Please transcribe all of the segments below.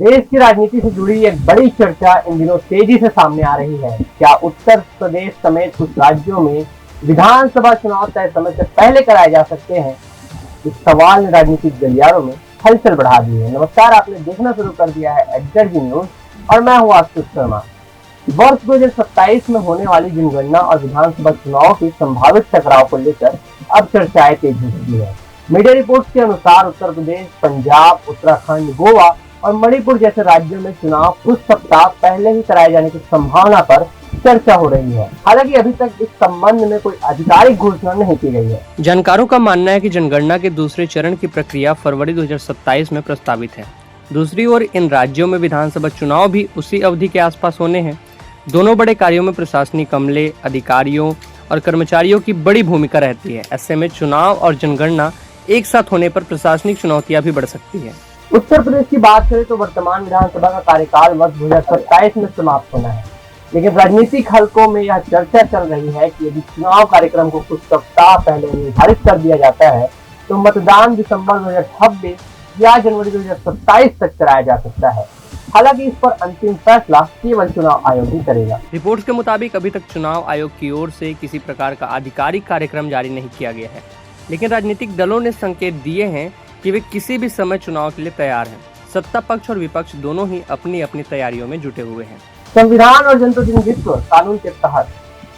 देश की राजनीति से जुड़ी एक बड़ी चर्चा इन दिनों तेजी से सामने आ रही है। क्या उत्तर प्रदेश समेत कुछ राज्यों में विधानसभा चुनाव तय समय से पहले कराए जा सकते हैं? इस सवाल ने राजनीतिक गलियारों में हलचल बढ़ा दी है। नमस्कार, आपने देखना शुरू कर दिया है एडजर्जी न्यूज और मैं हूँ आशुतोष शर्मा। वर्ष 2027 में होने वाली जनगणना और विधानसभा चुनाव की संभावित टकराव को लेकर अब चर्चाएं तेज हो चुकी है। मीडिया रिपोर्ट्स के अनुसार उत्तर प्रदेश, पंजाब, उत्तराखंड, गोवा और मणिपुर जैसे राज्यों में चुनाव कुछ सप्ताह पहले ही कराए जाने की संभावना पर चर्चा हो रही है। हालांकि अभी तक इस संबंध में कोई आधिकारिक घोषणा नहीं की गई है। जानकारों का मानना है कि जनगणना के दूसरे चरण की प्रक्रिया फरवरी 2027 में प्रस्तावित है। दूसरी ओर इन राज्यों में विधानसभा चुनाव भी उसी अवधि के आसपास होने हैं। दोनों बड़े कार्यों में प्रशासनिक अमले, अधिकारियों और कर्मचारियों की बड़ी भूमिका रहती है। ऐसे में चुनाव और जनगणना एक साथ होने पर प्रशासनिक चुनौतियां भी बढ़ सकती है। उत्तर प्रदेश की बात करें तो वर्तमान विधानसभा का कार्यकाल वर्ष 2027 में समाप्त होना है, लेकिन राजनीतिक हलकों में यह चर्चा चल रही है कि यदि चुनाव कार्यक्रम को कुछ सप्ताह पहले निर्धारित कर दिया जाता है तो मतदान दिसंबर 2026 या जनवरी 2027 तक कराया जा सकता है। हालांकि इस पर अंतिम फैसला केवल चुनाव आयोग ही करेगा। रिपोर्ट्स के मुताबिक अभी तक चुनाव आयोग की ओर से किसी प्रकार का आधिकारिक कार्यक्रम जारी नहीं किया गया है, लेकिन राजनीतिक दलों ने संकेत दिए हैं कि वे किसी भी समय चुनाव के लिए तैयार हैं। सत्ता पक्ष और विपक्ष दोनों ही अपनी अपनी तैयारियों में जुटे हुए हैं। संविधान और जनप्रतिनिधित्व कानून के तहत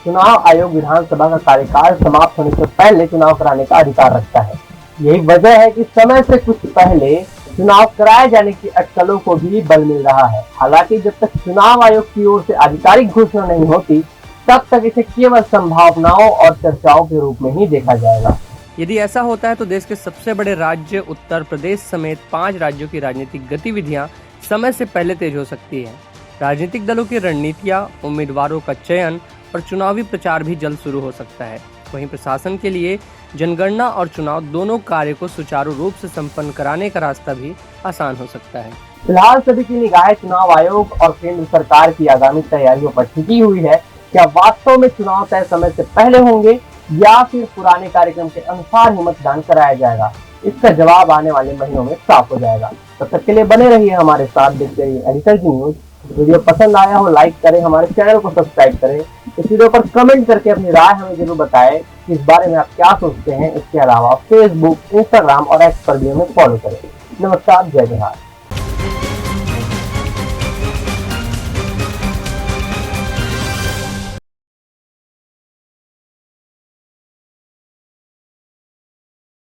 चुनाव आयोग विधानसभा का कार्यकाल समाप्त होने से पहले चुनाव कराने का अधिकार रखता है। यही वजह है कि समय से कुछ पहले चुनाव कराए जाने की अटकलों को भी बल मिल रहा है। हालांकि जब तक चुनाव आयोग की ओर से आधिकारिक घोषणा नहीं होती, तब तक इसे केवल संभावनाओं और चर्चाओं के रूप में ही देखा जाएगा। यदि ऐसा होता है तो देश के सबसे बड़े राज्य उत्तर प्रदेश समेत 5 राज्यों की राजनीतिक गतिविधियां समय से पहले तेज हो सकती है। राजनीतिक दलों की रणनीतियां, उम्मीदवारों का चयन और चुनावी प्रचार भी जल्द शुरू हो सकता है। वहीं प्रशासन के लिए जनगणना और चुनाव दोनों कार्य को सुचारू रूप से संपन्न कराने का रास्ता भी आसान हो सकता है। फिलहाल सभी की निगाहें चुनाव आयोग और केंद्र सरकार की आगामी तैयारियों पर टिकी हुई है। क्या वास्तव में चुनाव तय समय से पहले होंगे या फिर पुराने कार्यक्रम के अनुसार ही मतदान कराया जाएगा? इसका जवाब आने वाले महीनों में साफ हो जाएगा। तब तक के लिए बने रहिए हमारे साथ, देखते रहिए एडजर्जी न्यूज। वीडियो पसंद आया हो लाइक करें, हमारे चैनल को सब्सक्राइब करें। इस वीडियो पर कमेंट करके अपनी राय हमें जरूर बताएं कि इस बारे में आप क्या सोचते हैं। इसके अलावा फेसबुक, इंस्टाग्राम और एक्स पर भी हमें फॉलो करें। नमस्कार, जय बिहार।